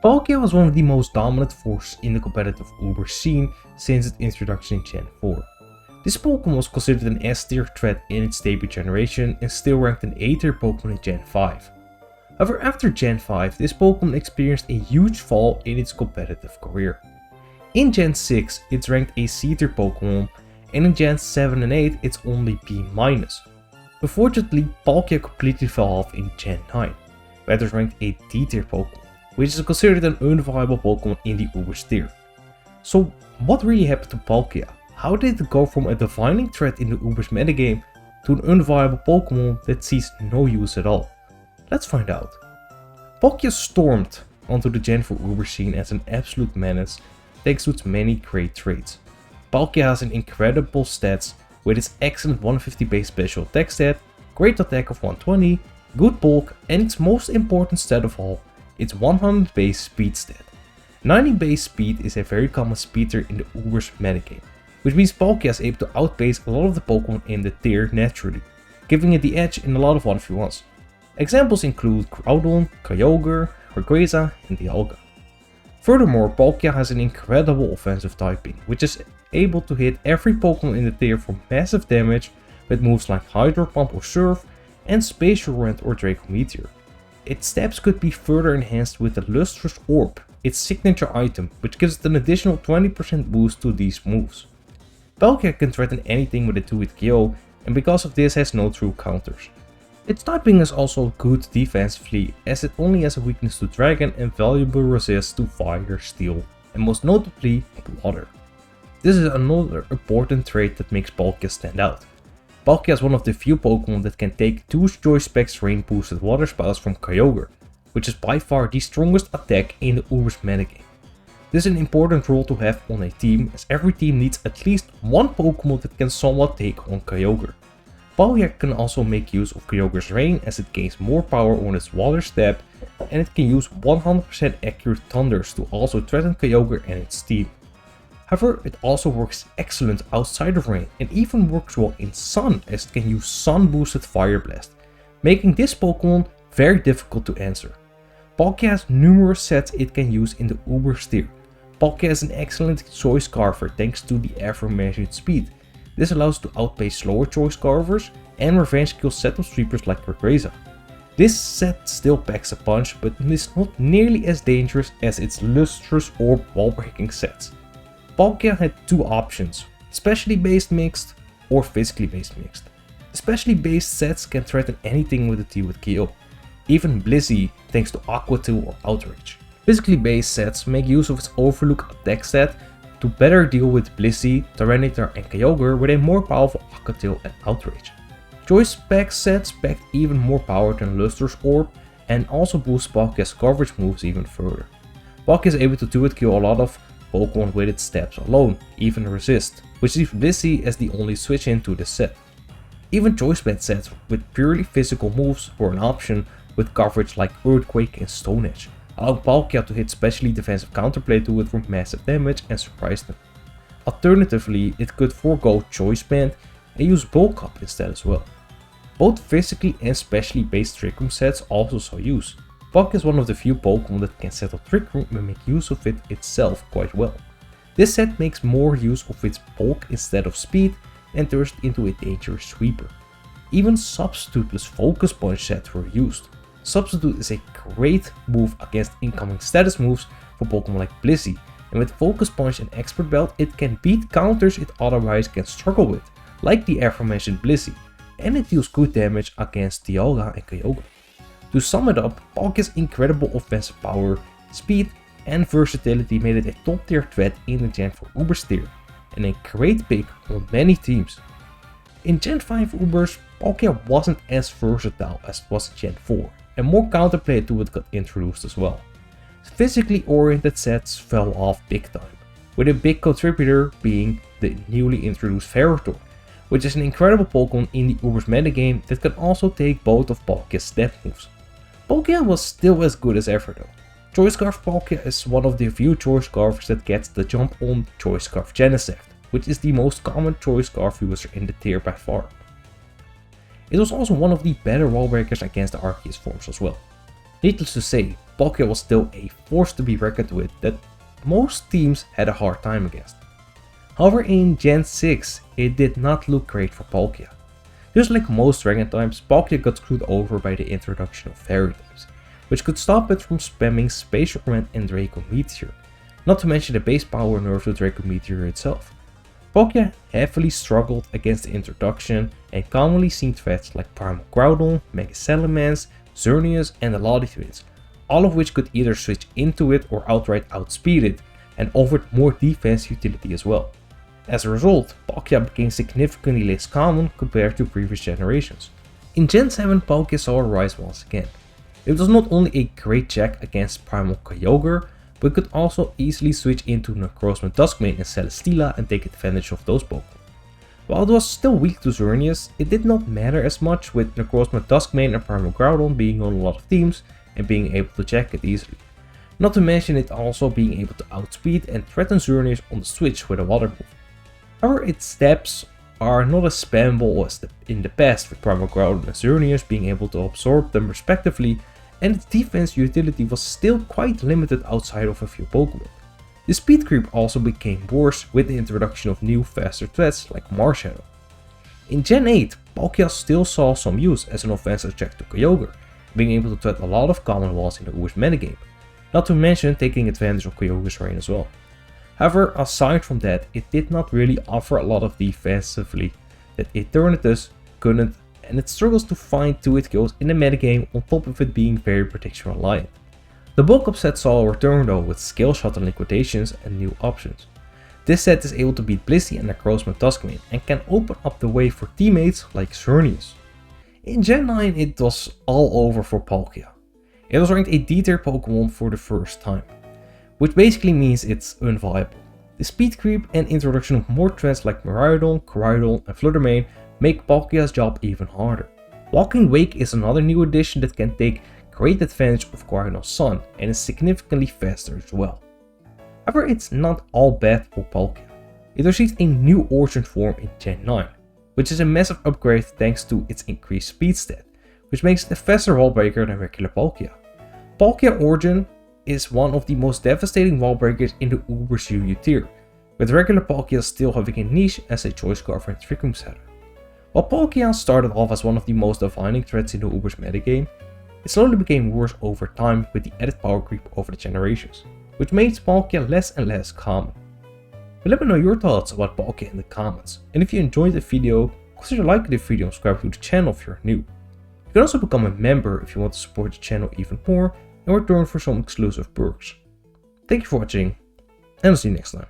Palkia was one of the most dominant forces in the competitive Uber scene since its introduction in Gen 4. This Pokemon was considered an S-tier threat in its debut generation and still ranked an A-tier Pokemon in Gen 5. However, after Gen 5, this Pokemon experienced a huge fall in its competitive career. In Gen 6, it's ranked a C-tier Pokemon, and in Gen 7 and 8, it's only B-. Unfortunately, Palkia completely fell off in Gen 9, where it was ranked a D-tier Pokemon, which is considered an unviable Pokemon in the Uber's tier. So what really happened to Palkia? How did it go from a defining threat in the Uber's metagame to an unviable Pokemon that sees no use at all? Let's find out. Palkia stormed onto the Gen 4 Uber scene as an absolute menace thanks to its many great traits. Palkia has an incredible stats with its excellent 150 base special attack stat, great attack of 120, good bulk, and its most important stat of all, its 100 base speed stat. 90 base speed is a very common speeder in the Uber's metagame, which means Palkia is able to outpace a lot of the Pokemon in the tier naturally, giving it the edge in a lot of 1v1s. Examples include Groudon, Kyogre, Rayquaza, and Dialga. Furthermore, Palkia has an incredible offensive typing, which is able to hit every Pokemon in the tier for massive damage with moves like Hydro Pump or Surf, and Spatial Rent or Draco Meteor. Its stats could be further enhanced with the Lustrous Orb, its signature item, which gives it an additional 20% boost to these moves. Palkia can threaten anything with a 2-hit KO, and because of this has no true counters. Its typing is also good defensively, as it only has a weakness to Dragon and valuable resist to Fire, Steel, and most notably Water. This is another important trait that makes Palkia stand out. Palkia is one of the few Pokemon that can take 2 Choice Specs Rain boosted Water Spouts from Kyogre, which is by far the strongest attack in the Uber's metagame. This is an important role to have on a team, as every team needs at least one Pokemon that can somewhat take on Kyogre. Palkia can also make use of Kyogre's Rain as it gains more power on its Water step, and it can use 100% accurate Thunders to also threaten Kyogre and its team. However, it also works excellent outside of Rain and even works well in Sun, as it can use Sun boosted Fire Blast, making this Pokemon very difficult to answer. Palkia has numerous sets it can use in the Uber's tier. Palkia is an excellent Choice Scarfer thanks to the aforementioned speed. This allows it to outpace slower Choice Scarfers and revenge kill setup sweepers like Rayquaza. This set still packs a punch, but is not nearly as dangerous as its Lustrous Orb wall breaking sets. Palkia had 2 options, specially based mixed or physically based mixed. Specially based sets can threaten anything with a T-with KO, even Blissey thanks to Aqua Tail or Outrage. Physically based sets make use of its Overlook attack stat to better deal with Blissey, Tyranitar and Kyogre with a more powerful Aqua Tail and Outrage. Choice Spec sets pack even more power than Lustrous Orb and also boost Palkia's coverage moves even further. Palkia is able to 2-hit kill a lot of Pokemon with its stabs alone, even Resist, which leaves Blissey as the only switch in to this set. Even Choice Band sets with purely physical moves were an option with coverage like Earthquake and Stone Edge, allowing Palkia to hit specially defensive counterplay to it for massive damage and surprise them. Alternatively, it could forego Choice Band and use Bulk Up instead as well. Both physically and specially based Trick Room sets also saw use. Palkia is one of the few Pokemon that can settle Trick Room and make use of it itself quite well. This set makes more use of its bulk instead of speed and turns it into a dangerous sweeper. Even Substitute plus Focus Punch sets were used. Substitute is a great move against incoming status moves for Pokemon like Blissey, and with Focus Punch and Expert Belt it can beat counters it otherwise can struggle with, like the aforementioned Blissey, and it deals good damage against Dialga and Kyogre. To sum it up, Palkia's incredible offensive power, speed and versatility made it a top tier threat in the Gen 4 Ubers tier, and a great pick on many teams. In Gen 5 Ubers, Palkia wasn't as versatile as it was in Gen 4, and more counterplay to it got introduced as well. Physically oriented sets fell off big time, with a big contributor being the newly introduced Ferrothorn, which is an incredible Pokemon in the Uber's metagame that can also take both of Palkia's step moves. Palkia was still as good as ever though. Choice Scarf Palkia is one of the few Choice Scarfers that gets the jump on Choice Scarf Genesect, which is the most common Choice Scarf user in the tier by far. It was also one of the better wall breakers against the Arceus forms as well. Needless to say, Palkia was still a force to be reckoned with that most teams had a hard time against. However, in Gen 6, it did not look great for Palkia. Just like most Dragon types, Palkia got screwed over by the introduction of Fairy types, which could stop it from spamming Space Rockman and Draco Meteor, not to mention the base power nerf to Draco Meteor itself. Palkia heavily struggled against the introduction and commonly seen threats like Primal Groudon, Mega Salamence, Xerneas and the Lottie Twins, all of which could either switch into it or outright outspeed it, and offered more defense utility as well. As a result, Palkia became significantly less common compared to previous generations. In Gen 7, Palkia saw a rise once again. It was not only a great check against Primal Kyogre, but could also easily switch into Necrozma Duskmane and Celesteela and take advantage of those Pokemon. While it was still weak to Xerneas, it did not matter as much, with Necrozma Duskmane and Primal Groudon being on a lot of teams and being able to check it easily. Not to mention it also being able to outspeed and threaten Xerneas on the switch with a water move. However, its steps are not as spammable as in the past, with Primal Groudon and Xerneas being able to absorb them respectively, and its defense utility was still quite limited outside of a few Pokemon. The speed creep also became worse with the introduction of new faster threats like Marshadow. In Gen 8, Palkia still saw some use as an offensive check to Kyogre, being able to threat a lot of common walls in the Uber's metagame, not to mention taking advantage of Kyogre's rain as well. However, aside from that, it did not really offer a lot of defensively that Eternatus couldn't, and it struggles to find 2-hit kills in the metagame on top of it being very protection reliant. The bulk up set saw a return though with Scale Shot and Liquidations and new options. This set is able to beat Blissey and Necrozma Duskmane and can open up the way for teammates like Xerneas. In Gen 9 it was all over for Palkia. It was ranked a D-tier Pokemon for the first time, which basically means it's unviable. The speed creep and introduction of more threats like Miraidon, Koraidon and Fluttermane make Palkia's job even harder. Walking Wake is another new addition that can take great advantage of Koraidon's Sun and is significantly faster as well. However, it's not all bad for Palkia. It received a new Origin form in Gen 9, which is a massive upgrade thanks to its increased speed stat, which makes it a faster wall breaker than regular Palkia. Palkia Origin is one of the most devastating wall breakers in the Uber's UU tier, with regular Palkia still having a niche as a choice scarf and Trick Room setter. While Palkia started off as one of the most defining threats in the Uber's metagame, it slowly became worse over time with the added power creep over the generations, which made Palkia less and less common. But let me know your thoughts about Palkia in the comments, and if you enjoyed the video, consider liking the video and subscribe to the channel if you're new. You can also become a member if you want to support the channel even more and return for some exclusive perks. Thank you for watching, and I'll see you next time.